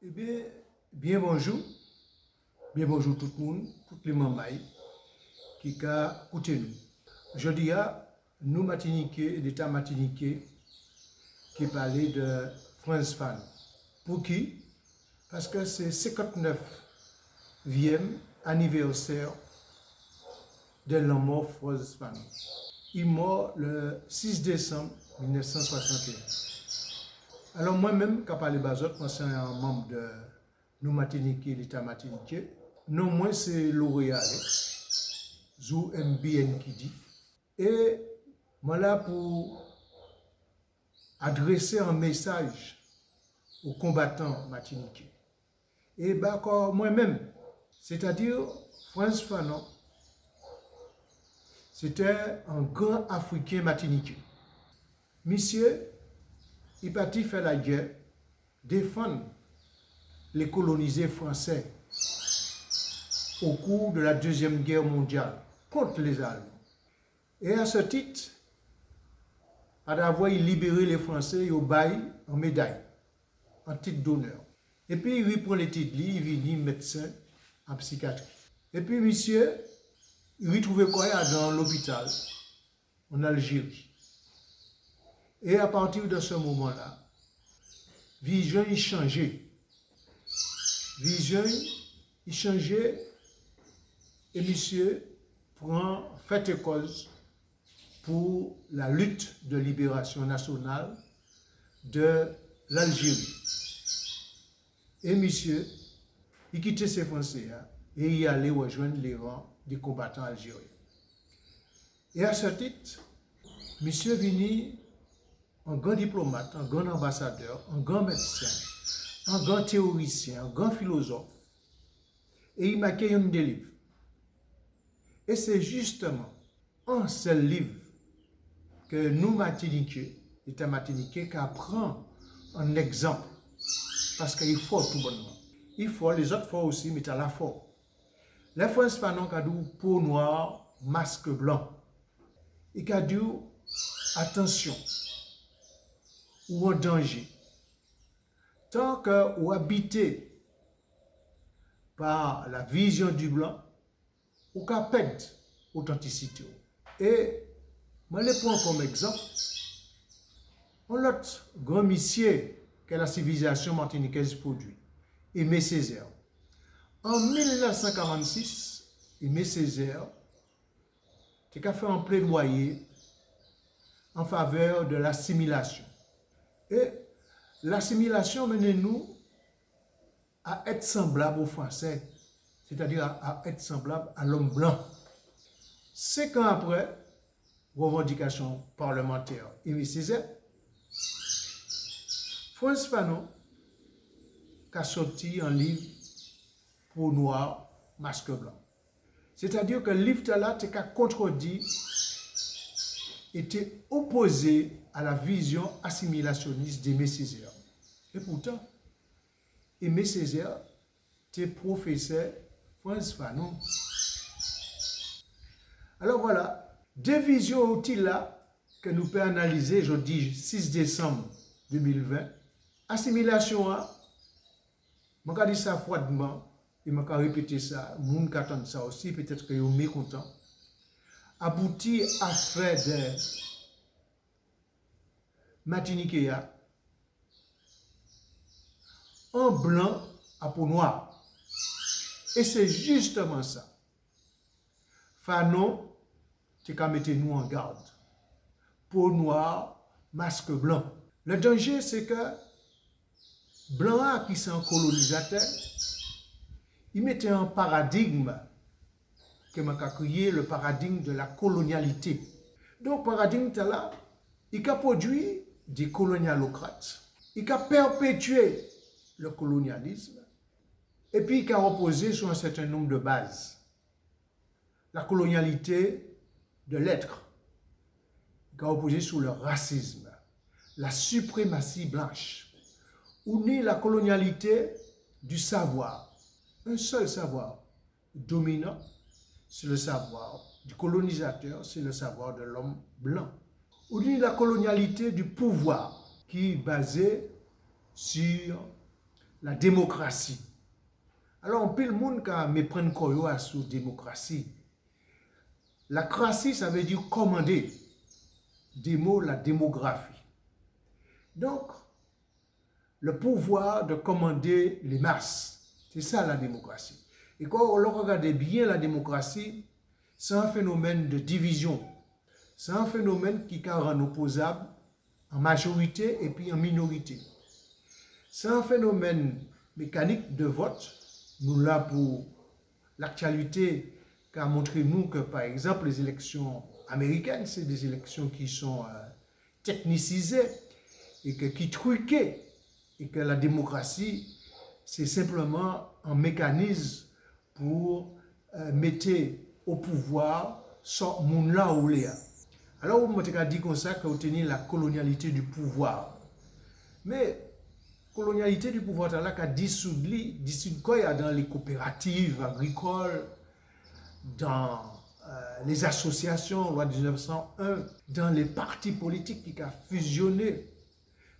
Eh bien bonjour tout le monde, toutes les mamans qui ont écouté nous. Aujourd'hui, nous Martiniquais, l'État Martiniquais, qui parlait de Frantz Fanon. Pour qui? Parce que c'est 59e anniversaire de la mort de Frantz Fanon. Il est mort le 6 décembre 1961. Alors moi-même, quand je parle de moi c'est un membre de nous Martiniquais, l'État Martiniquais. Non, moi c'est lauréat, Zou MBN qui dit. Et moi là pour adresser un message aux combattants martiniquais. Et moi-même, c'est-à-dire Frantz Fanon, c'était un grand Africain martiniquais. Monsieur, il partit faire la guerre, défendre les colonisés français au cours de la Deuxième Guerre mondiale contre les Allemands. Et à ce titre, à avoir libéré les Français, il bail en médaille, en titre d'honneur. Et puis il prend les titres, il vient médecin en psychiatrie. Et puis monsieur, il retrouve quoi dans l'hôpital en Algérie. Et à partir de ce moment-là, vision il changeait. Vision il changeait et monsieur prend fait et cause pour la lutte de libération nationale de l'Algérie. Et monsieur, il quittait ses Français et il allait rejoindre les rangs des combattants algériens. Et à ce titre, monsieur venu un grand diplomate, un grand ambassadeur, un grand médecin, un grand théoricien, un grand philosophe. Et il m'a créé un des livres. Et c'est justement un seul livre que nous, Martiniquais, l'État Martiniquais, qui apprend un exemple. Parce qu'il faut tout bonnement. Il faut, les autres fois aussi, mais à la fois. Les Frantz Fanon qui a dit peau noire, masque blanc. Et qui a dit attention, ou en danger. Tant que vous habitez par la vision du blanc, ou qu'à perdre l'authenticité. Et moi, je prends comme exemple un autre grand monsieur que la civilisation martiniquaise produit, Aimé Césaire. En 1946, Aimé Césaire a fait un plaidoyer en faveur de l'assimilation. Et l'assimilation mène nous à être semblable aux Français, c'est-à-dire à être semblable à l'homme blanc. 5 ans après, revendication parlementaire, Aimé Césaire, Frantz Fanon a sorti un livre peau noire, masque blanc. C'est-à-dire que le livre-là a contredit, était opposé à la vision assimilationniste d'Aimé Césaire. Et pourtant, Aimé Césaire était professeur Frantz Fanon. Alors voilà, deux visions utiles là que nous pouvons analyser jeudi 6 décembre 2020. Assimilation, je vais dire ça froidement, et je vais répéter ça, les gens qui attendent ça aussi, peut-être qu'ils sont mécontents. Aboutit à faire des Martiniquais en blanc à peau noire. Et c'est justement ça. Fanon, tu as mis nous en garde. Peau noire, masque blanc. Le danger, c'est que blanc qui sont colonisateurs, il mettait un paradigme que m'a créé, le paradigme de la colonialité. Donc, paradigme là, il a produit des colonialocrates, il a perpétué le colonialisme, et puis il a reposé sur un certain nombre de bases. La colonialité de l'être, il a reposé sur le racisme, la suprématie blanche, ou ni la colonialité du savoir, un seul savoir dominant, c'est le savoir du colonisateur, c'est le savoir de l'homme blanc. Ou la colonialité du pouvoir qui est basée sur la démocratie. Alors, on peut le monde quand méprendre quoi sur démocratie. La cratie, ça veut dire commander. Des mots, la démographie. Donc, le pouvoir de commander les masses. C'est ça la démocratie. Et quand on regarde bien la démocratie, c'est un phénomène de division. C'est un phénomène qui rend opposable en majorité et puis en minorité. C'est un phénomène mécanique de vote. Nous là pour l'actualité qui a montré nous que par exemple les élections américaines, c'est des élections qui sont technicisées et qui truquées et que la démocratie c'est simplement un mécanisme pour mettre au pouvoir ce monde-là ou là. Alors on m'a dit comme ça qu'on tenait la colonialité du pouvoir. Mais colonialité du pouvoir, là, qui a dissoudre quoi dans les coopératives agricoles, dans les associations, loi 1901, dans les partis politiques qui ont fusionné,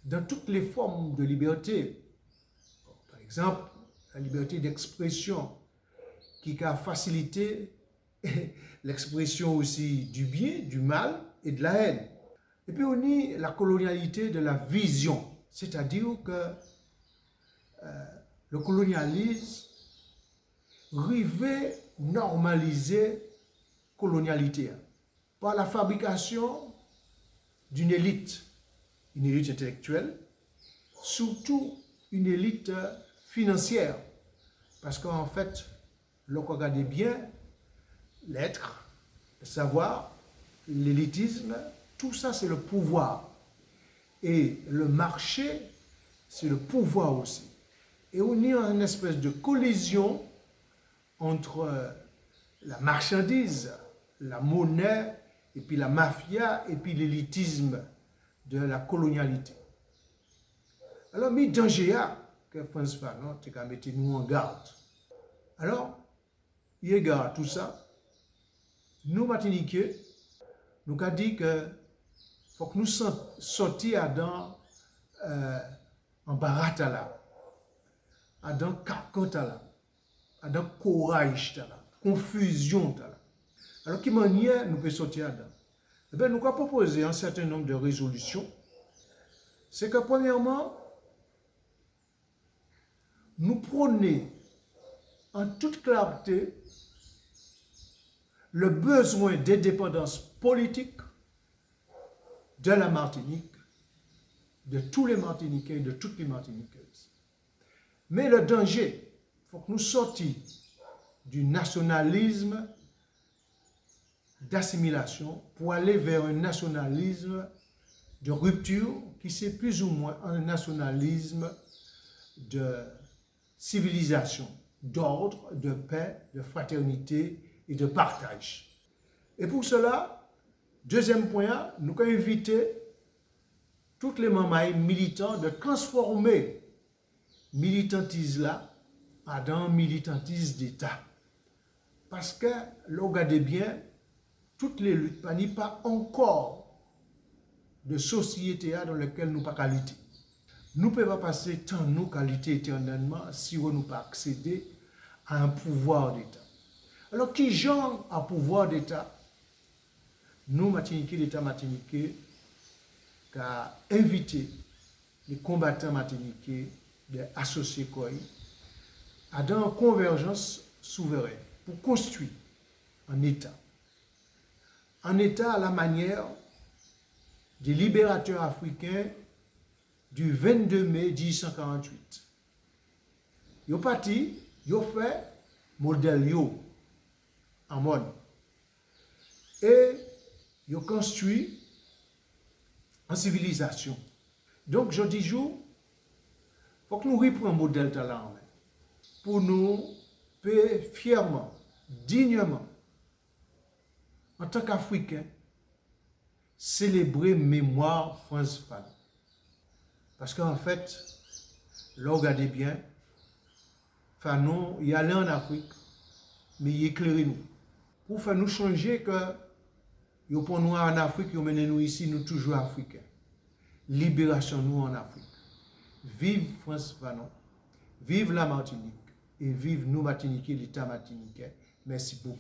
dans toutes les formes de liberté. Par exemple, la liberté d'expression qui a facilité l'expression aussi du bien, du mal et de la haine. Et puis on y la colonialité de la vision. C'est-à-dire que le colonialisme rivait normaliser colonialité par la fabrication d'une élite intellectuelle, surtout une élite financière. Parce qu'en fait, l'on regarde bien l'être, le savoir, l'élitisme, tout ça c'est le pouvoir. Et le marché, c'est le pouvoir aussi. Et on est en une espèce de collision entre la marchandise, la monnaie, et puis la mafia, et puis l'élitisme de la colonialité. Alors, mi danger que France Fanon, tu as mis nous en garde. Alors, il y a tout ça. Nous, Martiniquais, nous avons dit que faut que nous sortions dans embarras là, dans carcan là, dans courage là, confusion là. Alors, quelle manière nous pouvons sortir là? Eh bien, nous avons proposé un certain nombre de résolutions. C'est que premièrement, nous prônons en toute clarté le besoin d'indépendance politique de la Martinique, de tous les Martiniquais et de toutes les Martiniquaises. Mais le danger, il faut que nous sortions du nationalisme d'assimilation pour aller vers un nationalisme de rupture qui c'est plus ou moins un nationalisme de civilisation, d'ordre, de paix, de fraternité et de partage. Et pour cela, deuxième point, nous avons invité toutes les mamans militants de transformer militantisme là en militantisme d'État. Parce que, regardez bien, toutes les luttes n'y pas encore de société dans laquelle nous pas qualité. Nous ne pouvons pas passer tant nous qualité éternellement si on ne pas accéder à un pouvoir d'État. Alors, qui genre à pouvoir d'État? Nous, Martiniquais, l'État martiniquais, qui a invité les combattants martiniquais d'associer quoi à dans une convergence souveraine pour construire un État. Un État à la manière des libérateurs africains du 22 mai 1848. Ils ont parti, ils ont fait modèle en mode. Et ils ont construit en civilisation. Donc, je dis, il faut que nous reprenions un modèle de la main pour nous payer fièrement, dignement, en tant qu'Africains, célébrer mémoire France Fanon. Parce qu'en fait, là, regardez bien, Fanon, il allait en Afrique, mais il éclairait nous. Pour faire nous changer que, il pour nous en Afrique, il mène nous ici, nous toujours Africains. Libération nous en Afrique. Vive France Fanon Vive la Martinique et vive nous Martiniquais, l'État martiniquais. Merci beaucoup.